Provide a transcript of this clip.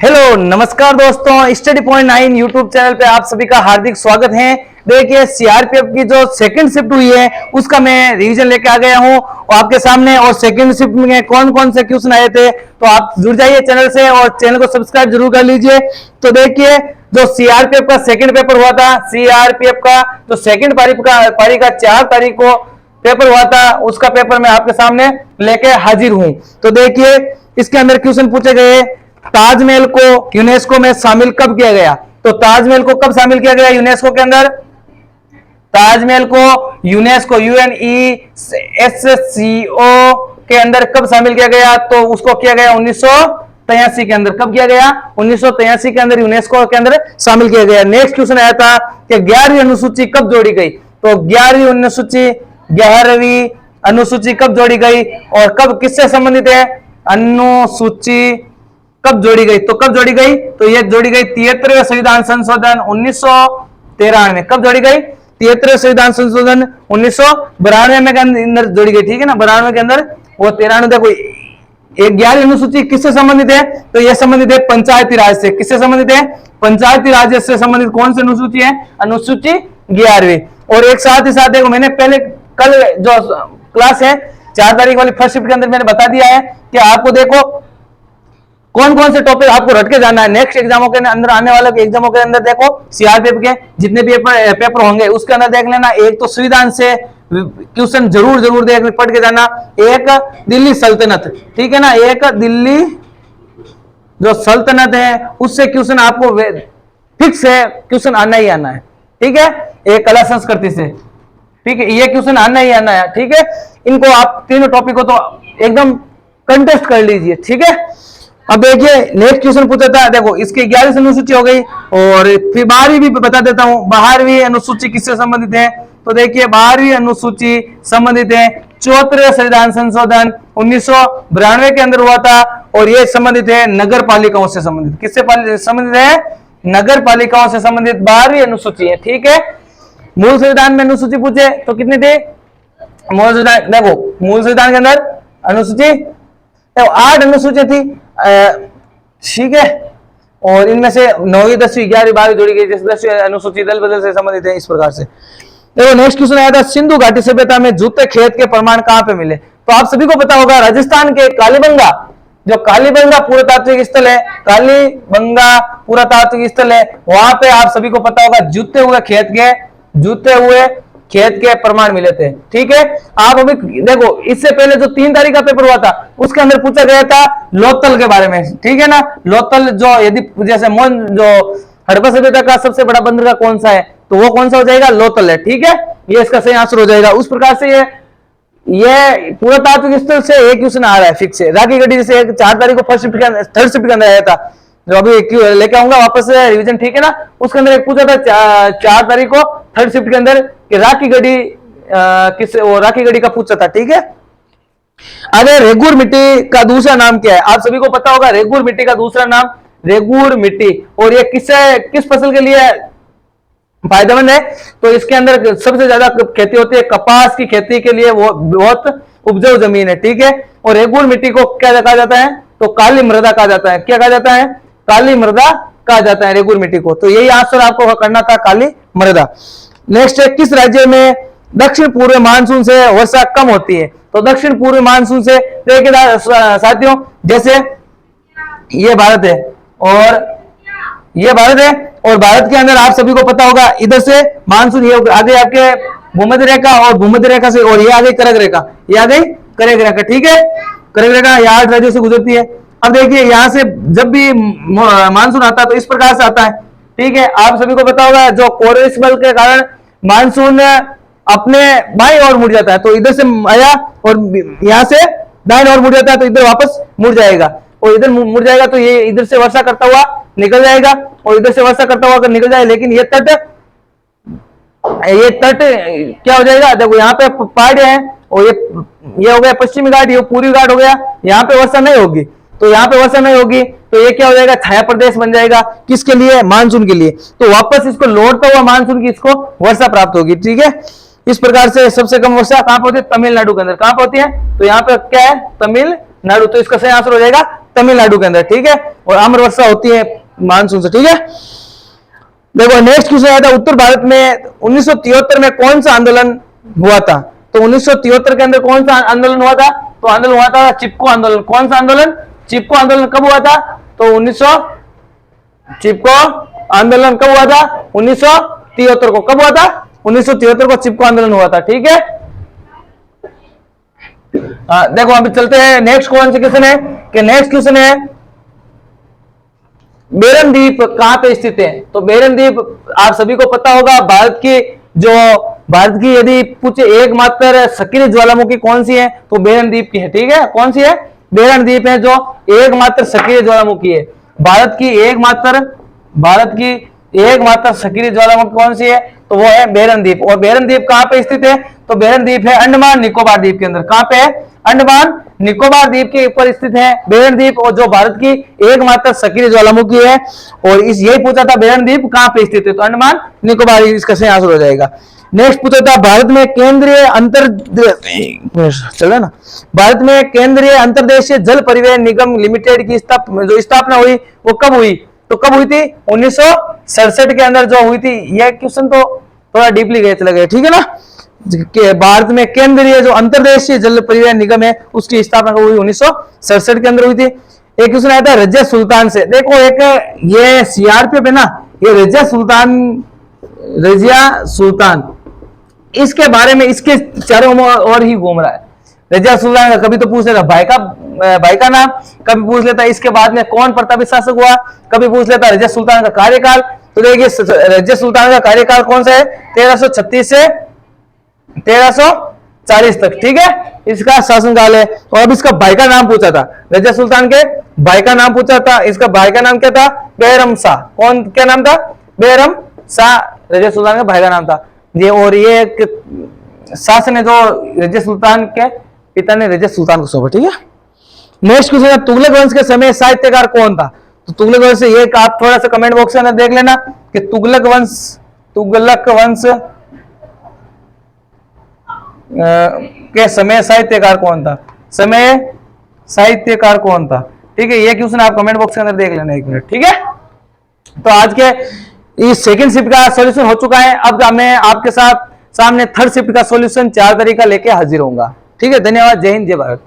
Hello नमस्कार दोस्तों, study point 9 YouTube channel पे आप सभी का हार्दिक स्वागत है। देखिए सीआरपीएफ की जो सेकंड शिफ्ट हुई है उसका मैं रिवीजन लेके आ गया हूं आपके सामने। और सेकंड शिफ्ट में कौन कौन से क्वेश्चन आए थे तो आप जुड़ जाइए चैनल से और चैनल को सब्सक्राइब जरूर कर लीजिए। तो देखिए जो सीआरपीएफ का सेकंड पेपर हुआ था, सीआरपीएफ का जो सेकंड पारी का 4 तारीख को पेपर हुआ था, उसका पेपर मैं आपके सामने लेके हाजिर हूं। तो देखिए इसके अंदर क्वेश्चन पूछे गए, ताजमहल को यूनेस्को में शामिल कब किया गया। तो ताजमहल को कब शामिल किया गया यूनेस्को के अंदर? ताजमहल को यूनेस्को UNESCO के अंदर कब शामिल किया गया? तो उसको किया गया 1983 के अंदर। कब किया गया? 1983 के अंदर यूनेस्को के अंदर शामिल किया गया। नेक्स्ट क्वेश्चन आया था कि 11वीं अनुसूची कब जोड़ी गई। तो 11वीं अनुसूची कब जोड़ी गई और कब किससे संबंधित है? अनुसूची कब जोड़ी गई? तो कब जोड़ी गई? तो यह जोड़ी गई 73वें संविधान संशोधन 1993। कब जोड़ी गई? 73वें संविधान संशोधन 1992 में के अंदर जोड़ी गई। ठीक है ना, 92 के अंदर। वो 93 देखो 11वीं अनुसूची किससे संबंधित है? तो यह संबंधित है पंचायती राज से। किससे संबंधित है? पंचायती राज से संबंधित कौन सी अनुसूची है? अनुसूची 11वीं। और एक साथ ही साथ देखो मैंने पहले कल जो क्लास है 4 तारीख वाली फर्स्ट शिफ्ट के अंदर मैंने बता दिया है कि आपको देखो कौन कौन से टॉपिक आपको रट के जाना है नेक्स्ट एग्जामों के अंदर, आने वाले एग्जामों के अंदर। देखो सीआरपीएफ के जितने भी पेपर होंगे उसके अंदर देख लेना। एक तो संविधान से क्वेश्चन जरूर देख पढ़ के जाना। एक दिल्ली सल्तनत, ठीक है ना, एक दिल्ली जो सल्तनत है उससे क्वेश्चन आपको फिक्स है, क्वेश्चन आना ही आना है। ठीक है, एक कला संस्कृति से, ठीक है, ये क्वेश्चन आना ही आना है। ठीक है, इनको आप तीनों टॉपिक को तो एकदम कंटेस्ट कर लीजिए। ठीक है, अब देखिए नेक्स्ट क्वेश्चन पूछा था, देखो इसकी 11वीं अनुसूची हो गई। और फिर 12वीं भी बता देता हूं, 12वीं अनुसूची किससे संबंधित है। तो देखिए 12वीं अनुसूची संबंधित है 74वें संविधान संशोधन 1992 के अंदर हुआ था। और ये संबंधित है नगर पालिकाओं से संबंधित। किससे संबंधित है? नगर पालिकाओं से संबंधित 12वीं अनुसूची है। ठीक है, मूल संविधान में अनुसूची पूछे तो कितनी थी? मूल संविधान देखो, मूल संविधान के अंदर अनुसूची 8 अनुसूची थी। ठीक है, और इनमें से 9वीं 10वीं 11वीं 12वीं जोड़ी गई, जैसे 10वीं अनुसूची दल बदल से संबंधित है। इस प्रकार से देखो नेक्स्ट क्वेश्चन आया था, सिंधु घाटी सभ्यता में जूते खेत के प्रमाण कहां पे मिले। तो आप सभी को पता होगा राजस्थान के कालीबंगा, जो कालीबंगा पुरातात्विक स्थल है, कालीबंगा पुरातात्विक स्थल है, वहां पे आप सभी को पता होगा जूते हुए खेत के प्रमाण मिले थे। ठीक है, आप अभी देखो इससे पहले जो 3 तारीख का पेपर हुआ था उसके अंदर पूछा गया था लोथल के बारे में। ठीक है ना, लोथल जो यदि जैसे जो हड़प्पा सभ्यता का सबसे बड़ा बंदरगाह कौन सा है तो वो कौन सा हो जाएगा? लोथल है। ठीक है, ये इसका सही आंसर हो जाएगा। उस प्रकार से ये पुरातात्विक स्थल से एक क्वेश्चन आ रहा है फिक्स है। राखी गढ़ी जैसे 4 तारीख को फर्स्ट शिफ्ट के अंदर, थर्ड शिफ्ट के अंदर आया था, जो अभी लेके आऊंगा वापस से रिवीजन। ठीक है ना, उसके अंदर एक पूछा था 4 तारीख को थर्ड शिफ्ट के अंदर कि राखी गढ़ी राखी गढ़ी का पूछा था। ठीक है, अरे रेगुर मिट्टी का दूसरा नाम क्या है? आप सभी को पता होगा रेगुर मिट्टी का दूसरा नाम रेगुर मिट्टी। और ये किस फसल के लिए फायदेमंद है? तो इसके अंदर सबसे ज्यादा खेती होती है कपास की खेती के लिए, वो बहुत उपजाऊ जमीन है। ठीक है, और रेगुर मिट्टी को क्या कहा जाता है? तो काली मृदा कहा जाता है। क्या कहा जाता है? काली मृदा कहा जाता है रेगुर मिट्टी को। तो यही आंसर आपको करना था, काली मृदा। नेक्स्ट है, किस राज्य में दक्षिण पूर्व मानसून से वर्षा कम होती है? तो दक्षिण पूर्व मानसून से देखिए साथियों, जैसे ये भारत है और ये भारत है, और भारत के अंदर आप सभी को पता होगा इधर से मानसून ये आगे आपके भूमध्य रेखा, और भूमध्य रेखा से और ये आ गई करग रेखा, ये आ गई करग रेखा। ठीक है, करग रेखा यहाँ 8 राज्यों से गुजरती है। अब देखिए यहाँ से जब भी मानसून आता है तो इस प्रकार से आता है। ठीक है, आप सभी को पता होगा जो कोरस बल के कारण मानसून अपने बाईं ओर मुड़ जाता है, तो इधर से आया और यहाँ से दाईं ओर मुड़ जाता है, तो इधर वापस मुड़ जाएगा, और इधर मुड़ जाएगा तो ये इधर से वर्षा करता हुआ निकल जाएगा, और इधर से वर्षा करता हुआ निकल जाएगा। लेकिन ये तट क्या हो जाएगा? देखो यहाँ पे पहाड़ियां हैं, और ये हो गया पश्चिमी घाट, ये पूर्वी घाट हो गया, यहाँ पे वर्षा नहीं होगी। तो यहाँ पे वर्षा नहीं होगी तो ये क्या हो जाएगा? छाया प्रदेश बन जाएगा। किसके लिए? मानसून के लिए। तो वापस इसको लौटता हुआ मानसून की इसको वर्षा प्राप्त होगी। ठीक है, इस प्रकार से सबसे कम वर्षा कहां पर होती है? तमिलनाडु के अंदर। कहां पर होती है? तो यहाँ पे क्या है? तमिलनाडु। तो इसका सही आंसर हो जाएगा तमिलनाडु के अंदर, ठीक है। और आम्र वर्षा होती है मानसून से, ठीक है। देखो नेक्स्ट क्वेश्चन आया था, उत्तर भारत में 1973 में कौन सा आंदोलन हुआ था? तो 1973 के अंदर कौन सा आंदोलन हुआ था? तो आंदोलन हुआ था चिपको आंदोलन। कौन सा आंदोलन? चिपको आंदोलन। कब हुआ था? तो 1900 चिपको आंदोलन कब हुआ था? 1973 को। कब हुआ था? 1973 को चिपको आंदोलन हुआ था, ठीक है। देखो अभी चलते हैं नेक्स्ट कौन से क्वेश्चन है कि नेक्स्ट क्वेश्चन है बेरन द्वीप कहां पे स्थित है? तो बेरन द्वीप आप सभी को पता होगा, भारत की यदि पूछे एकमात्र सक्रिय ज्वालामुखी कौन सी है तो बेरन द्वीप की है, ठीक है। कौन सी है? बेरन द्वीप है जो एकमात्र सक्रिय ज्वालामुखी है। भारत की एकमात्र सक्रिय ज्वालामुखी कौन सी है? तो वो है बेरन द्वीप। और बेरन द्वीप कहां पे स्थित है? तो बेरन द्वीप है अंडमान निकोबार द्वीप के अंदर। कहां पे है? अंडमान निकोबार द्वीप के ऊपर स्थित है बेरन द्वीप, और जो भारत की एकमात्र सक्रिय ज्वालामुखी है। और यही पूछा था बेरन द्वीप कहां पे स्थित है, तो अंडमान निकोबार, इसका सही आंसर हो जाएगा। नेक्स्ट पूछा था भारत में केंद्रीय अंतरदेशीय जल परिवहन निगम लिमिटेड की जो स्थापना हुई वो कब हुई? तो कब हुई थी? 1967 के अंदर जो हुई थी। यह क्वेश्चन तो थोड़ा डीपली गए चले गए, ठीक है ना। कि भारत में केंद्रीय जो अंतरदेशीय जल परिवहन निगम है उसकी स्थापना हुई 1967 के अंदर हुई थी। एक क्वेश्चन आया था रजिया सुल्तान से। देखो एक ये सीआरपीएफ है ना, ये रजिया सुल्तान इसके बारे में इसके चारों ओर ही घूम रहा है। रजिया सुल्तान का कभी तो पूछ लेता भाई का नाम, कभी पूछ लेता इसके बाद में कौन प्रतापी शासक हुआ, कभी पूछ लेता रजिया सुल्तान का कार्यकाल। तो देखिए रजिया सुल्तान का कार्यकाल कौन सा है? 1336 से 1340 तक, ठीक है, इसका शासनकाल है। और अब इसका भाई का नाम पूछा था, रजिया सुल्तान के भाई का नाम पूछा था। इसका भाई का नाम क्या था? बेहरम शाह। कौन क्या नाम था? बेहरम शाह रजिया सुल्तान के भाई का नाम था ये। और ये एक शासन है जो रजिया सुल्तान के पिता ने रजिया सुल्तान को सौंपा, ठीक है। नेक्स्ट क्वेश्चन, तुगलक वंश के समय साहित्यकार कौन था? तो तुगलक वंश, ये आप थोड़ा सा कमेंट बॉक्स में देख लेना कि तुगलक वंश के समय साहित्यकार कौन था? ठीक है, ये क्वेश्चन आप कमेंट बॉक्स के अंदर देख लेना 1 मिनट, ठीक है। तो आज के इस सेकंड शिफ्ट का सॉल्यूशन हो चुका है। अब मैं आपके साथ सामने थर्ड शिफ्ट का सॉल्यूशन 4 तरीका लेके हाजिर होऊंगा, ठीक है। धन्यवाद। जय हिंद, जय भारत।